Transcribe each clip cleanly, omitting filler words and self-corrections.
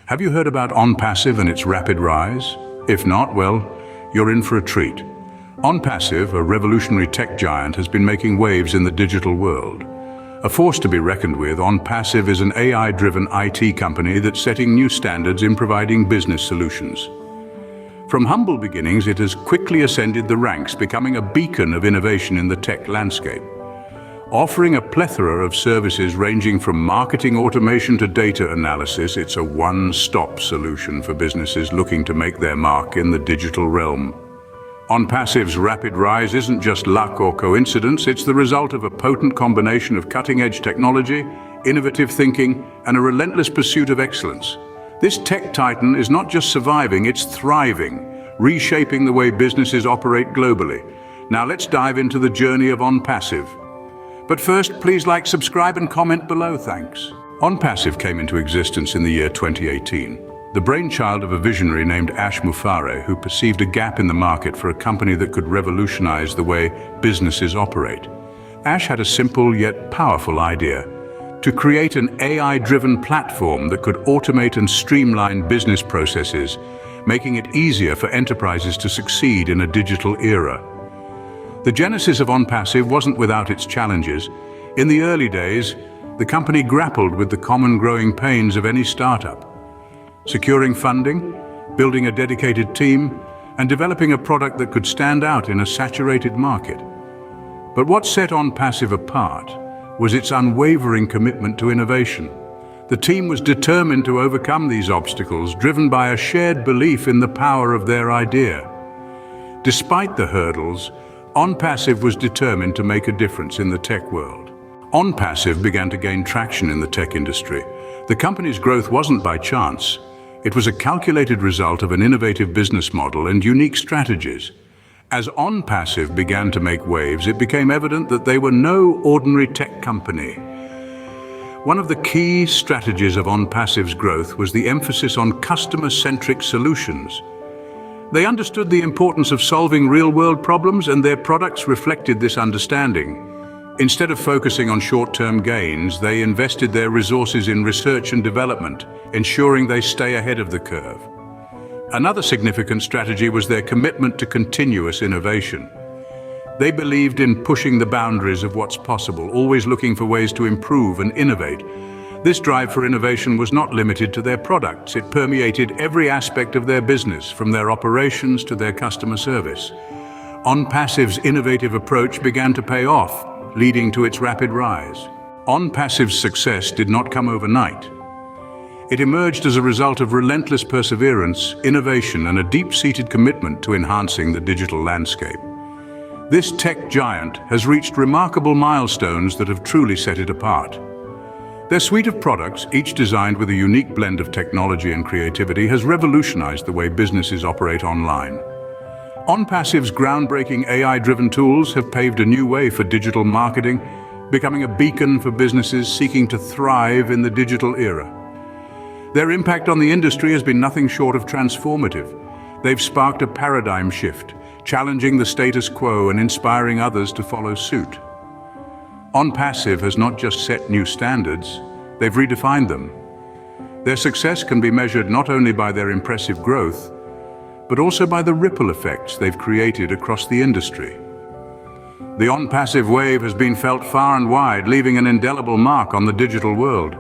Have you heard about Onpassive and its rapid rise? If not, well, you're in for a treat. Onpassive, a revolutionary tech giant, has been making waves in the digital world. A force to be reckoned with, Onpassive is an AI-driven IT company that's setting new standards in providing business solutions. From humble beginnings, it has quickly ascended the ranks, becoming a beacon of innovation in the tech landscape. Offering a plethora of services ranging from marketing automation to data analysis, it's a one-stop solution for businesses looking to make their mark in the digital realm. Onpassive's rapid rise isn't just luck or coincidence, it's the result of a potent combination of cutting-edge technology, innovative thinking, and a relentless pursuit of excellence. This tech titan is not just surviving, it's thriving, reshaping the way businesses operate globally. Now let's dive into the journey of Onpassive. But first, please like, subscribe, and comment below, thanks. Onpassive came into existence in the year 2018, the brainchild of a visionary named Ash Mufareh, who perceived a gap in the market for a company that could revolutionize the way businesses operate. Ash had a simple yet powerful idea: to create an AI-driven platform that could automate and streamline business processes, making it easier for enterprises to succeed in a digital era. The genesis of Onpassive wasn't without its challenges. In the early days, the company grappled with the common growing pains of any startup: securing funding, building a dedicated team, and developing a product that could stand out in a saturated market. But what set Onpassive apart was its unwavering commitment to innovation. The team was determined to overcome these obstacles, driven by a shared belief in the power of their idea. Despite the hurdles, Onpassive was determined to make a difference in the tech world. Onpassive began to gain traction in the tech industry. The company's growth wasn't by chance. It was a calculated result of an innovative business model and unique strategies. As Onpassive began to make waves, it became evident that they were no ordinary tech company. One of the key strategies of Onpassive's growth was the emphasis on customer-centric solutions. They understood the importance of solving real-world problems, and their products reflected this understanding. Instead of focusing on short-term gains, they invested their resources in research and development, ensuring they stay ahead of the curve. Another significant strategy was their commitment to continuous innovation. They believed in pushing the boundaries of what's possible, always looking for ways to improve and innovate. This drive for innovation was not limited to their products. It permeated every aspect of their business, from their operations to their customer service. Onpassive's innovative approach began to pay off, leading to its rapid rise. Onpassive's success did not come overnight. It emerged as a result of relentless perseverance, innovation, and a deep-seated commitment to enhancing the digital landscape. This tech giant has reached remarkable milestones that have truly set it apart. Their suite of products, each designed with a unique blend of technology and creativity, has revolutionized the way businesses operate online. Onpassive's groundbreaking AI-driven tools have paved a new way for digital marketing, becoming a beacon for businesses seeking to thrive in the digital era. Their impact on the industry has been nothing short of transformative. They've sparked a paradigm shift, challenging the status quo and inspiring others to follow suit. Onpassive has not just set new standards, they've redefined them. Their success can be measured not only by their impressive growth, but also by the ripple effects they've created across the industry. The Onpassive wave has been felt far and wide, leaving an indelible mark on the digital world.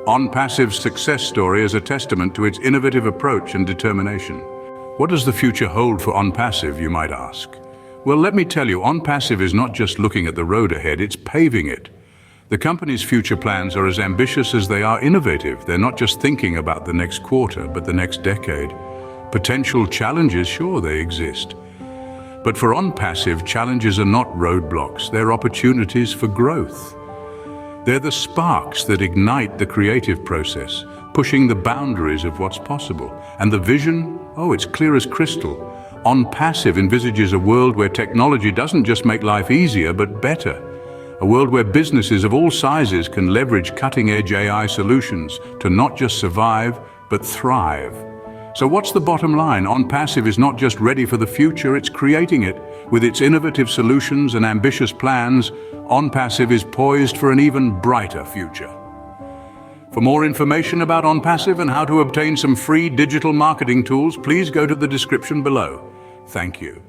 Onpassive's success story is a testament to its innovative approach and determination. What does the future hold for Onpassive, you might ask? Well, let me tell you, Onpassive is not just looking at the road ahead, it's paving it. The company's future plans are as ambitious as they are innovative. They're not just thinking about the next quarter, but the next decade. Potential challenges, sure, they exist. But for Onpassive, challenges are not roadblocks, they're opportunities for growth. They're the sparks that ignite the creative process, pushing the boundaries of what's possible. And the vision, oh, it's clear as crystal. Onpassive envisages a world where technology doesn't just make life easier, but better. A world where businesses of all sizes can leverage cutting-edge AI solutions to not just survive, but thrive. So what's the bottom line? Onpassive is not just ready for the future, it's creating it. With its innovative solutions and ambitious plans, Onpassive is poised for an even brighter future. For more information about Onpassive and how to obtain some free digital marketing tools, please go to the description below. Thank you.